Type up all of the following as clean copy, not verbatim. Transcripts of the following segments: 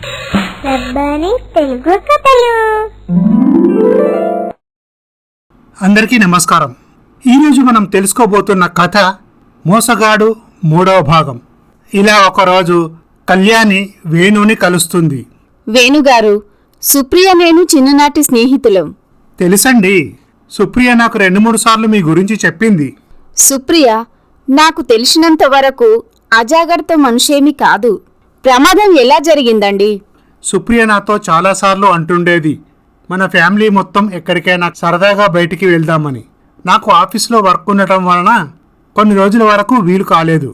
రబ్బని తెలుగు కథలు. అందరికీ నమస్కారం. ఈరోజు మనం తెలుసుకోబోతున్న కథ మోసగాడు 3వ భాగం. ఇలా ఒకరోజు కళ్యాణి వేణుని కలుస్తుంది. వేణుగారు, సుప్రియ నేను చిన్ననాటి స్నేహితులం. తెలుసండి, సుప్రియ నాకు 2-3 సార్లు మీ గురించి చెప్పింది. సుప్రియ నాకు తెలిసినంత వరకు అజాగ్రత్త మనిషేమి కాదు. ప్రమాదం ఎలా జరిగిందండి? సుప్రియ నాతో చాలాసార్లు అంటుండేది, మన ఫ్యామిలీ మొత్తం ఎక్కడికైనా సరదాగా బయటికి వెళ్దామని. నాకు ఆఫీస్లో వర్క్ ఉండటం వలన కొన్ని రోజుల వరకు వీలు కాలేదు.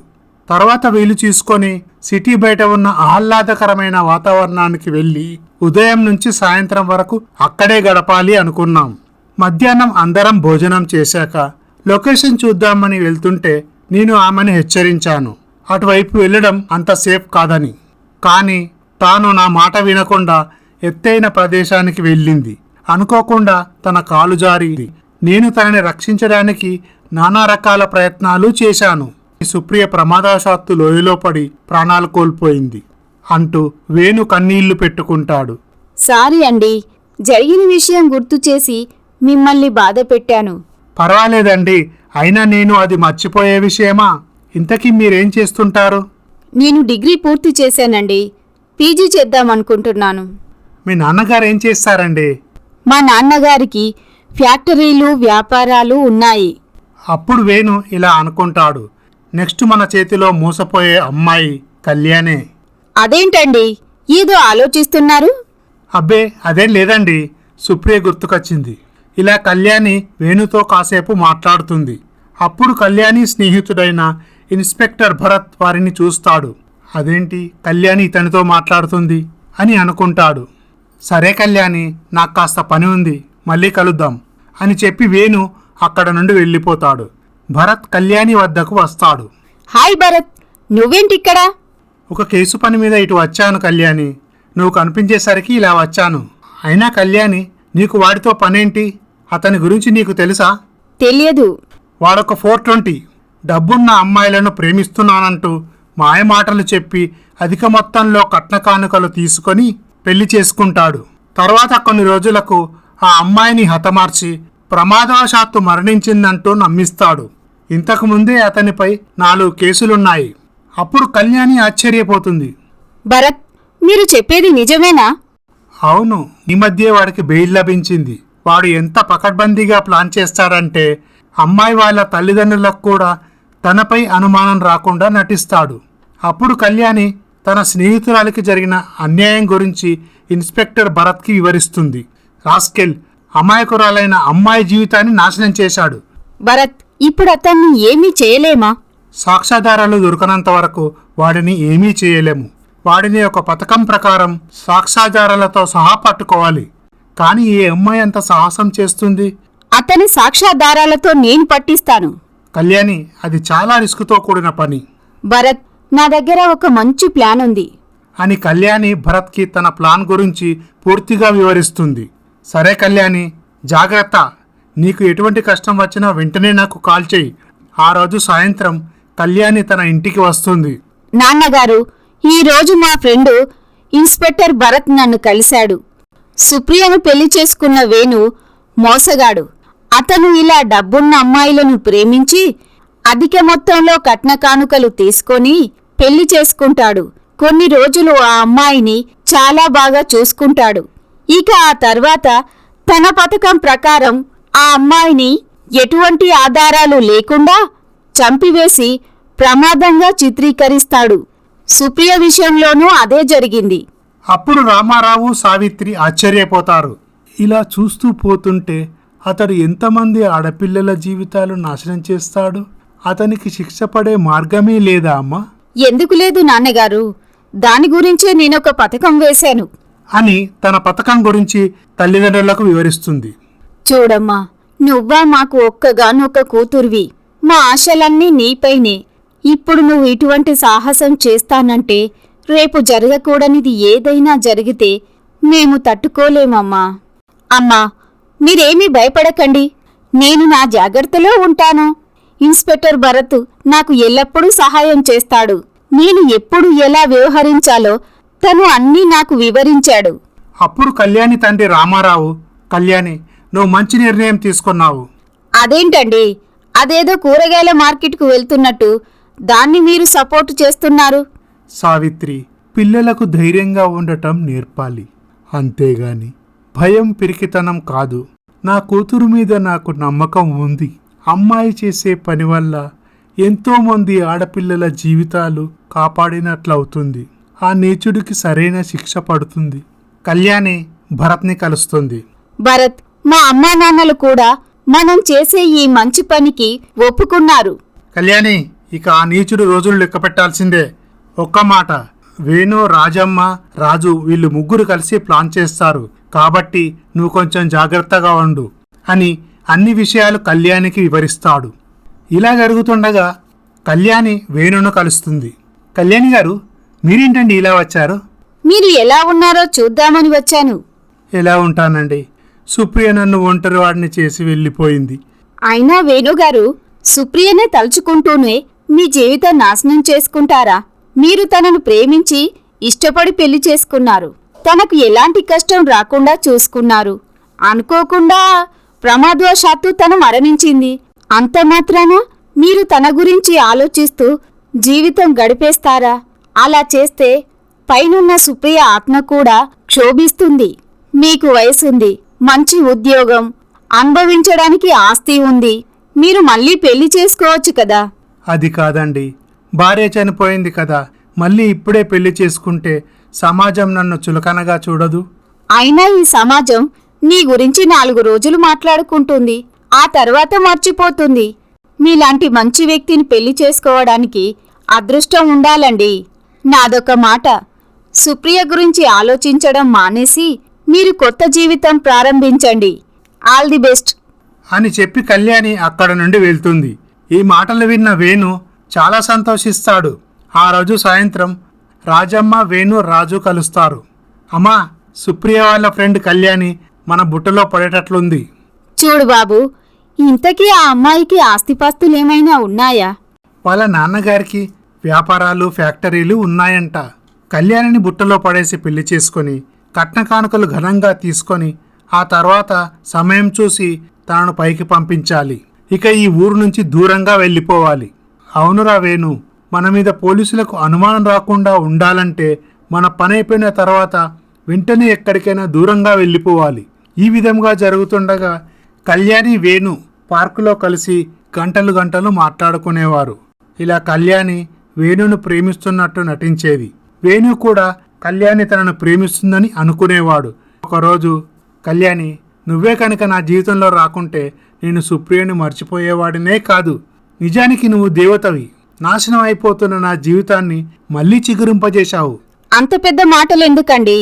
తర్వాత వీలు చూసుకొని సిటీ బయట ఉన్న ఆహ్లాదకరమైన వాతావరణానికి వెళ్ళి ఉదయం నుంచి సాయంత్రం వరకు అక్కడే గడపాలి అనుకున్నాం. మధ్యాహ్నం అందరం భోజనం చేశాక లొకేషన్ చూద్దామని వెళ్తుంటే నేను ఆమెను హెచ్చరించాను, అటువైపు వెళ్ళడం అంత సేఫ్ కాదని. కానీ తాను నా మాట వినకుండా ఎత్తైన ప్రదేశానికి వెళ్ళింది. అనుకోకుండా తన కాలు జారింది. నేను తనని రక్షించడానికి నానా రకాల ప్రయత్నాలు చేశాను. సుప్రియ ప్రమాదవశాత్తు లోయలో పడి ప్రాణాలు కోల్పోయింది అంటూ వేణు కన్నీళ్లు పెట్టుకుంటాడు. సారీ అండి, జరిగిన విషయం గుర్తు చేసి మిమ్మల్ని బాధ పెట్టాను. పర్వాలేదండి, అయినా నేను అది మర్చిపోయే విషయమా? ఇంతకీ మీరేం చేస్తుంటారు? నేను డిగ్రీ పూర్తి చేశానండి. పీజీ చేద్దామనుకుంటున్నాను. మీ నాన్నగారు ఏం చేస్తారండి? మా నాన్నగారికి ఫ్యాక్టరీలు వ్యాపారాలు ఉన్నాయి. అప్పుడు వేణు ఇలా అనుకుంటాడు, నెక్స్ట్ మన చేతిలో మోసపోయే అమ్మాయి కళ్యాణే. అదేంటండి ఏదో ఆలోచిస్తున్నారు? అబ్బే అదేం లేదండి, సుప్రియ గుర్తుకొచ్చింది. ఇలా కళ్యాణి వేణుతో కాసేపు మాట్లాడుతుంది. అప్పుడు కళ్యాణి స్నేహితుడైన ఇన్స్పెక్టర్ భరత్ వారిని చూస్తాడు. అదేంటి కళ్యాణి ఇతనితో మాట్లాడుతుంది అని అనుకుంటాడు. సరే కళ్యాణి, నాకు కాస్త పని ఉంది, మళ్ళీ కలుద్దాం అని చెప్పి వేణు అక్కడ నుండి వెళ్ళిపోతాడు. భరత్ కళ్యాణి వద్దకు వస్తాడు. హాయ్ భరత్, నువ్వేంటిక్కడ? ఒక కేసు పని మీద ఇటు వచ్చాను కళ్యాణి, నువ్వు కనిపించేసరికి ఇలా వచ్చాను. అయినా కళ్యాణి, నీకు వాడితో పనేంటి? అతని గురించి నీకు తెలుసా? తెలియదు. వాడొక 420, డబ్బున్న అమ్మాయిలను ప్రేమిస్తున్నానంటూ మాయమాటలు చెప్పి అధిక మొత్తంలో కట్న కానుకలు తీసుకొని పెళ్లి చేసుకుంటాడు. తర్వాత కొన్ని రోజులకు ఆ అమ్మాయిని హతమార్చి ప్రమాదవశాత్తు మరణించిందంటూ నమ్మిస్తాడు. ఇంతకుముందే అతనిపై 4 కేసులున్నాయి. అప్పుడు కళ్యాణి ఆశ్చర్యపోతుంది. భరత్, మీరు చెప్పేది నిజమేనా? అవును, ఈ మధ్య వాడికి బెయిల్ లభించింది. వాడు ఎంత పకడ్బందీగా ప్లాన్ చేస్తాడంటే అమ్మాయి వాళ్ళ తల్లిదండ్రులకు కూడా తనపై అనుమానం రాకుండా నటిస్తాడు. అప్పుడు కళ్యాణి తన స్నేహితురాలికి జరిగిన అన్యాయం గురించి ఇన్స్పెక్టర్ భరత్కి వివరిస్తుంది. రాస్కెల్ అమాయకురాలైన అమ్మాయి జీవితాన్ని నాశనం చేశాడు. భరత్, ఇప్పుడు అతన్ని ఏమీ చేయలేమా? సాక్ష్యాధారాలు దొరకనంత వరకు వాడిని ఏమీ చేయలేము. వాడిని ఒక పథకం ప్రకారం సాక్ష్యాధారాలతో సహా పట్టుకోవాలి. కానీ ఏ అమ్మాయి అంత సాహసం చేస్తుంది? అతని సాక్ష్యాధారాలతో నేను పట్టిస్తాను. కళ్యాణి, అది చాలా రిస్కుతో కూడిన పని భరత్, నా దగ్గర ఒక మంచి ప్లాన్ ఉంది అని కళ్యాణి భరత్కి తన ప్లాన్ గురించి పూర్తిగా వివరిస్తుంది. సరే కళ్యాణి, జాగ్రత్త. నీకు ఎటువంటి కష్టం వచ్చినా వెంటనే నాకు కాల్ చేయి. ఆ రోజు సాయంత్రం కళ్యాణి తన ఇంటికి వస్తుంది. నాన్నగారు, ఈరోజు మా ఫ్రెండు ఇన్స్పెక్టర్ భరత్ నన్ను కలిశాడు. సుప్రియను పెళ్లి చేసుకున్న వేణు మోసగాడు. అతను ఇలా డబ్బున్న అమ్మాయిలను ప్రేమించి అధిక మొత్తంలో కట్న కానుకలు తీసుకొని పెళ్లి చేసుకుంటాడు. కొన్ని రోజులు ఆ అమ్మాయిని చాలా బాగా చూసుకుంటాడు. ఇక ఆ తర్వాత తన పథకం ప్రకారం ఆ అమ్మాయిని ఎటువంటి ఆధారాలు లేకుండా చంపివేసి ప్రమాదంగా చిత్రీకరిస్తాడు. సుప్రియ విషయంలోనూ అదే జరిగింది. అప్పుడు రామారావు, సావిత్రి ఆశ్చర్యపోతారు. ఇలా చూస్తూ పోతుంటే అతడు ఎంతమంది ఆడపిల్లల జీవితాలు నాశనం చేస్తాడు? అతనికి శిక్ష పడే మార్గమే లేదా అమ్మా? ఎందుకు లేదు నాన్నగారు, దాని గురించే నేనొక పథకం వేశాను అని తన పథకం గురించి తల్లిదండ్రులకు వివరిస్తుంది. చూడమ్మా, నువ్వా మాకు ఒక్కగానొక్క కూతుర్వి. మా ఆశలన్నీ నీపైనే. ఇప్పుడు నువ్వు ఇటువంటి సాహసం చేస్తానంటే రేపు జరగకూడనిది ఏదైనా జరిగితే మేము తట్టుకోలేమమ్మా. అమ్మా, మీరేమీ భయపడకండి, నేను నా జాగ్రత్తలో ఉంటాను. ఇన్స్పెక్టర్ భరత్ నాకు ఎల్లప్పుడూ సహాయం చేస్తాడు. నేను ఎప్పుడు ఎలా వ్యవహరించాలో తను అన్నీ నాకు వివరించాడు. అప్పుడు కళ్యాణి తండ్రి రామారావు, కళ్యాణి, నువ్వు మంచి నిర్ణయం తీసుకున్నావు. అదేంటండి, అదేదో కూరగాయల మార్కెట్కు వెళ్తున్నట్టు దాన్ని మీరు సపోర్టు చేస్తున్నారు? సావిత్రి, పిల్లలకు ధైర్యంగా ఉండటం నేర్పాలి, అంతేగాని భయం పిరికితనం కాదు. నా కూతురు మీద నాకు నమ్మకం ఉంది. అమ్మాయి చేసే పని వల్ల ఎంతోమంది ఆడపిల్లల జీవితాలు కాపాడినట్లవుతుంది. ఆ నీచుడికి సరైన శిక్ష పడుతుంది. కళ్యాణి భరత్ని కలుస్తుంది. భరత్, మా అమ్మా నాన్నలు కూడా మనం చేసే ఈ మంచి పనికి ఒప్పుకున్నారు. కళ్యాణి, ఇక ఆ నీచుడు రోజులు లెక్క పెట్టాల్సిందే. ఒక్క మాట, వేణు, రాజమ్మ, రాజు వీళ్ళు ముగ్గురు కలిసి ప్లాన్ చేస్తారు. కాబట్టి నువ్వు కొంచెం జాగ్రత్తగా ఉండు అని అన్ని విషయాలు కళ్యాణికి వివరిస్తాడు. ఇలా జరుగుతుండగా కళ్యాణి వేణును కలుస్తుంది. కళ్యాణి గారు, మీరేంటండి ఇలా వచ్చారు? మీరు ఎలా ఉన్నారో చూద్దామని వచ్చాను. ఎలా ఉంటానండి, సుప్రియ నన్ను ఒంటరి వాడిని చేసి వెళ్ళిపోయింది. అయినా వేణుగారు, సుప్రియనే తలుచుకుంటూనే మీ జీవితం నాశనం చేసుకుంటారా? మీరు తనను ప్రేమించి ఇష్టపడి పెళ్లి చేసుకున్నారు. తనకు ఎలాంటి కష్టం రాకుండా చూసుకున్నారు. అనుకోకుండా ప్రమాదవశాత్తు తను మరణించింది. అంత మాత్రాన మీరు తన గురించి ఆలోచిస్తూ జీవితం గడిపేస్తారా? అలా చేస్తే పైనున్న సుప్రియ ఆత్మ కూడా క్షోభిస్తుంది. మీకు వయసుంది, మంచి ఉద్యోగం, అనుభవించడానికి ఆస్తి ఉంది. మీరు మళ్ళీ పెళ్లి చేసుకోవచ్చు కదా. అది కాదండి, భార్య చనిపోయింది కదా, మళ్ళీ ఇప్పుడే పెళ్లి చేసుకుంటే సమాజం నన్ను చులకనగా చూడదు. అయినా ఈ సమాజం నీ గురించి 4 రోజులు మాట్లాడుకుంటుంది, ఆ తర్వాత మర్చిపోతుంది. మీలాంటి మంచి వ్యక్తిని పెళ్లి చేసుకోవడానికి అదృష్టం ఉండాలండి. నాదొక మాట, సుప్రియ గురించి ఆలోచించడం మానేసి మీరు కొత్త జీవితం ప్రారంభించండి. ఆల్ ది బెస్ట్ అని చెప్పి కళ్యాణి అక్కడ నుండి వెళ్తుంది. ఈ మాటలు విన్న వేణు చాలా సంతోషిస్తాడు. ఆ రోజు సాయంత్రం రాజమ్మ, వేణు, రాజు కలుస్తారు. అమ్మా, సుప్రియ వాళ్ళ ఫ్రెండ్ కళ్యాణి మన బుట్టలో పడేటట్లుంది. చూడు బాబు, ఇంతకీ ఆ అమ్మాయికి ఆస్తిపాస్తులేమైనా ఉన్నాయా? వాళ్ళ నాన్నగారికి వ్యాపారాలు, ఫ్యాక్టరీలు ఉన్నాయంట. కళ్యాణిని బుట్టలో పడేసి పెళ్లి చేసుకొని కట్న కానుకలు ఘనంగా తీసుకొని ఆ తర్వాత సమయం చూసి తనను పైకి పంపించాలి. ఇక ఈ ఊరు నుంచి దూరంగా వెళ్ళిపోవాలి. అవునురా వేణు, మన మీద పోలీసులకు అనుమానం రాకుండా ఉండాలంటే మన పని అయిపోయిన తర్వాత వెంటనే ఎక్కడికైనా దూరంగా వెళ్ళిపోవాలి. ఈ విధంగా జరుగుతుండగా కళ్యాణి, వేణు పార్కులో కలిసి గంటలు గంటలు మాట్లాడుకునేవారు. ఇలా కళ్యాణి వేణును ప్రేమిస్తున్నట్టు నటించేది. వేణు కూడా కళ్యాణి తనను ప్రేమిస్తుందని అనుకునేవాడు. ఒకరోజు కళ్యాణి, నువ్వే కనుక నా జీవితంలో రాకుంటే నేను సుప్రియని మర్చిపోయేవాడినే కాదు. నిజానికి నువ్వు దేవతవి. నాశనం అయిపోతున్న నా జీవితాన్ని మళ్ళీ చిగురింపజేశావు. అంత పెద్ద మాటలెందుకండి?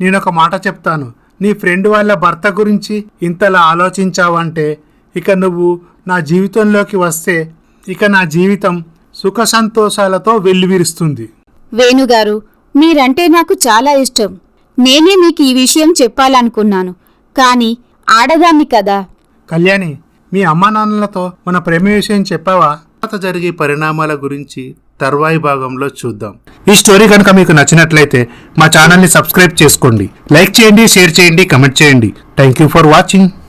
నేనొక మాట చెప్తాను. నీ ఫ్రెండ్ వాళ్ళ భర్త గురించి ఇంతలా ఆలోచించావంటే ఇక నువ్వు నా జీవితంలోకి వస్తే ఇక నా జీవితం సుఖ సంతోషాలతో వెల్లివిరుస్తుంది. వేణుగారు, మీరంటే నాకు చాలా ఇష్టం. నేనే మీకు ఈ విషయం చెప్పాలనుకున్నాను, కానీ ఆడదాన్ని కదా. కళ్యాణి, మీ అమ్మా నాన్నలతో మన ప్రేమ విషయం చెప్పావా? తర్వాత జరిగే పరిణామాల గురించి తర్వాయి భాగంలో చూద్దాం. ఈ స్టోరీ కనుక మీకు నచ్చినట్లయితే మా ఛానల్ని సబ్స్క్రైబ్ చేసుకోండి, లైక్ చేయండి, షేర్ చేయండి, కమెంట్ చేయండి. Thank you for watching.